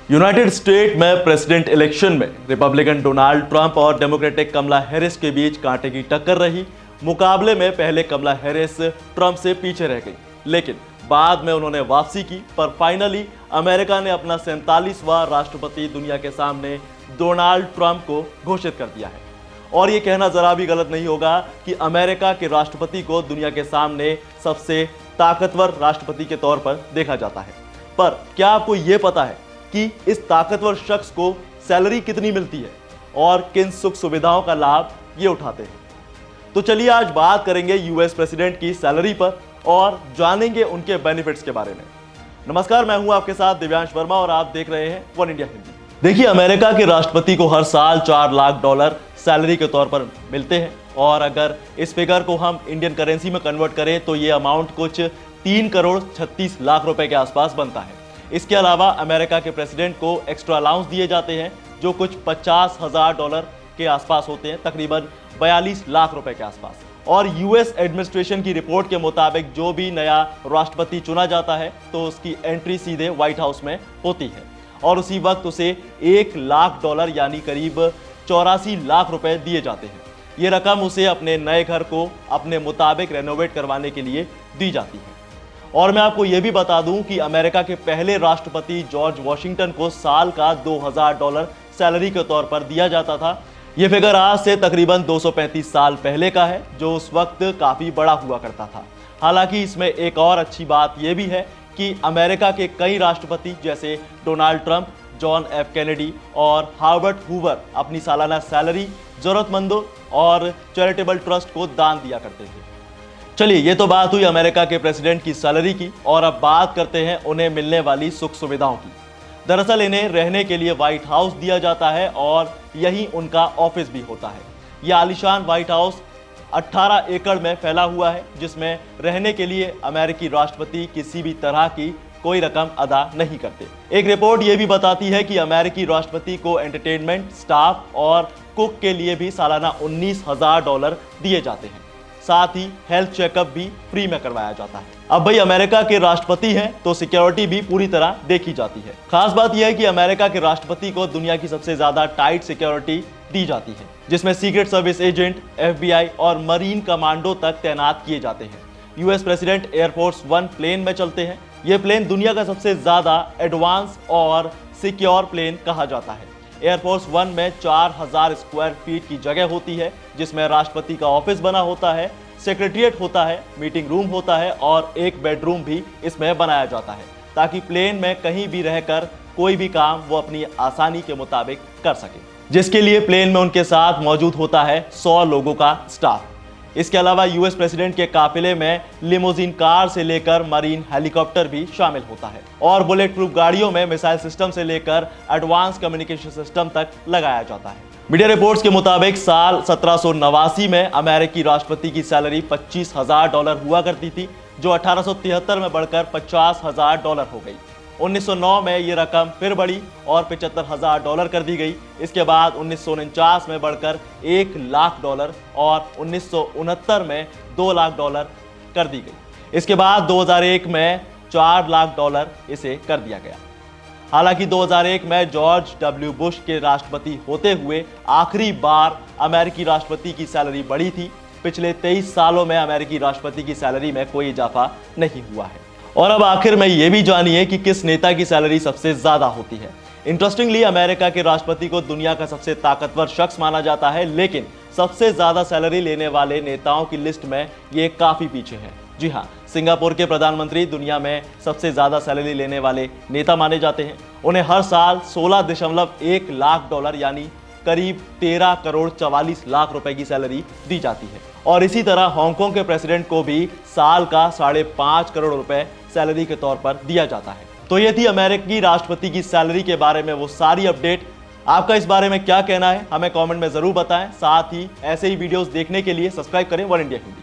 United state में president election में Republican Donald Trump और डेमोक्रेटिक कमला हैरिस के बीच कांटे की टक्कर रही। मुकाबले में पहले कमला हैरिस ट्रंप से पीछे रह गई, लेकिन बाद में उन्होंने वापसी की। पर फाइनली अमेरिका ने अपना 47वां राष्ट्रपति दुनिया के सामने डोनाल्ड ट्रंप को घोषित कर दिया है। और ये कहना जरा भी गलत नहीं होगा कि अमेरिका के राष्ट्रपति को दुनिया के सामने सबसे ताकतवर राष्ट्रपति के तौर पर देखा जाता है। पर क्या आपको ये पता है कि इस ताकतवर शख्स को सैलरी कितनी मिलती है और किन सुख सुविधाओं का लाभ ये उठाते हैं? तो चलिए आज बात करेंगे यूएस प्रेसिडेंट की सैलरी पर और जानेंगे उनके बेनिफिट्स के बारे में। नमस्कार, मैं हूं आपके साथ दिव्यांश वर्मा और आप देख रहे हैं वन इंडिया हिंदी। देखिए, अमेरिका के राष्ट्रपति को हर साल $4 लाख सैलरी के तौर पर मिलते हैं और अगर इस फिगर को हम इंडियन करेंसी में कन्वर्ट करें तो ये अमाउंट कुछ 3 करोड़ 36 लाख रुपए के आसपास बनता है। इसके अलावा अमेरिका के प्रेसिडेंट को एक्स्ट्रा अलाउंस दिए जाते हैं जो कुछ $50,000 के आसपास होते हैं, तकरीबन 42 लाख रुपए के आसपास। और यूएस एडमिनिस्ट्रेशन की रिपोर्ट के मुताबिक जो भी नया राष्ट्रपति चुना जाता है तो उसकी एंट्री सीधे व्हाइट हाउस में होती है और उसी वक्त उसे $1 लाख यानी करीब 84 लाख रुपए दिए जाते हैं। ये रकम उसे अपने नए घर को अपने मुताबिक रेनोवेट करवाने के लिए दी जाती है। और मैं आपको यह भी बता दूं कि अमेरिका के पहले राष्ट्रपति जॉर्ज वॉशिंगटन को साल का $2000 सैलरी के तौर पर दिया जाता था। यह फिगर आज से तकरीबन 235 साल पहले का है, जो उस वक्त काफी बड़ा हुआ करता था। हालांकि इसमें एक और अच्छी बात यह भी है कि अमेरिका के कई राष्ट्रपति जैसे Donald Trump, John F Kennedy और हार्बर्ट हूवर अपनी सालाना सैलरी जरूरतमंदों और चैरिटेबल ट्रस्ट को दान दिया करते थे। चलिए, ये तो बात हुई अमेरिका के प्रेसिडेंट की सैलरी की और अब बात करते हैं उन्हें मिलने वाली सुख सुविधाओं की। दरअसल इन्हें रहने के लिए व्हाइट हाउस दिया जाता है और यही उनका ऑफिस भी होता है। यह आलीशान व्हाइट हाउस 18 एकड़ में फैला हुआ है, जिसमें रहने के लिए अमेरिकी राष्ट्रपति किसी भी तरह की कोई रकम अदा नहीं करते। एक रिपोर्ट यह भी बताती है कि अमेरिकी राष्ट्रपति को एंटरटेनमेंट, स्टाफ और कुक के लिए भी सालाना $19,000 दिए जाते हैं। साथ ही हेल्थ चेकअप भी फ्री में करवाया जाता है। अब भाई अमेरिका के राष्ट्रपति हैं तो सिक्योरिटी भी पूरी तरह देखी जाती है। खास बात यह है कि अमेरिका के राष्ट्रपति को दुनिया की सबसे ज्यादा टाइट सिक्योरिटी दी जाती है, जिसमें सीक्रेट सर्विस एजेंट, FBI और मरीन कमांडो तक तैनात किए जाते हैं। यूएस प्रेसिडेंट एयरफोर्स 1 प्लेन में चलते हैं। यह प्लेन दुनिया का सबसे ज्यादा एडवांस और सिक्योर प्लेन कहा जाता है। एयरफोर्स 1 में 4000 स्क्वायर फीट की जगह होती है, जिसमें राष्ट्रपति का ऑफिस बना होता है, सेक्रेटरिएट होता है, मीटिंग रूम होता है और एक बेडरूम भी इसमें बनाया जाता है, ताकि प्लेन में कहीं भी रहकर कोई भी काम वो अपनी आसानी के मुताबिक कर सके, जिसके लिए प्लेन में उनके साथ मौजूद होता है 100 लोगों का स्टाफ। इसके अलावा यूएस प्रेसिडेंट के काफिले में लिमोजिन कार से लेकर मरीन हेलीकॉप्टर भी शामिल होता है और बुलेट प्रूफ गाड़ियों में मिसाइल सिस्टम से लेकर एडवांस कम्युनिकेशन सिस्टम तक लगाया जाता है। मीडिया रिपोर्ट्स के मुताबिक साल 1789 में अमेरिकी राष्ट्रपति की सैलरी $25,000 हुआ करती थी, जो 1873 में बढ़कर $50,000 हो गई। 1909 में ये रकम फिर बढ़ी और $75,000 कर दी गई। इसके बाद 1949 में बढ़कर $1 लाख और 1969 में $2 लाख कर दी गई। इसके बाद 2001 में $4 लाख इसे कर दिया गया। हालांकि 2001 में जॉर्ज W. बुश के राष्ट्रपति होते हुए आखिरी बार अमेरिकी राष्ट्रपति की सैलरी बढ़ी थी। पिछले 23 सालों में अमेरिकी राष्ट्रपति की सैलरी में कोई इजाफा नहीं हुआ है। और अब आखिर में ये भी जानिए कि किस नेता की सैलरी सबसे ज्यादा होती है। इंटरेस्टिंगली, अमेरिका के राष्ट्रपति को दुनिया का सबसे ताकतवर शख्स माना जाता है, लेकिन सबसे ज्यादा सैलरी लेने वाले नेताओं की लिस्ट में ये काफी पीछे है। जी हाँ, सिंगापुर के प्रधानमंत्री दुनिया में सबसे ज्यादा सैलरी लेने वाले नेता माने जाते हैं। उन्हें हर साल $16.1 लाख यानी करीब 13 करोड़ 44 लाख रुपए की सैलरी दी जाती है। और इसी तरह हांगकांग के प्रेसिडेंट को भी साल का 5.5 करोड़ रुपए सैलरी के तौर पर दिया जाता है। तो ये थी अमेरिकी राष्ट्रपति की सैलरी के बारे में वो सारी अपडेट। आपका इस बारे में क्या कहना है हमें कमेंट में जरूर बताएं। साथ ही ऐसे ही वीडियोस देखने के लिए सब्सक्राइब करें वन इंडिया हिंदी।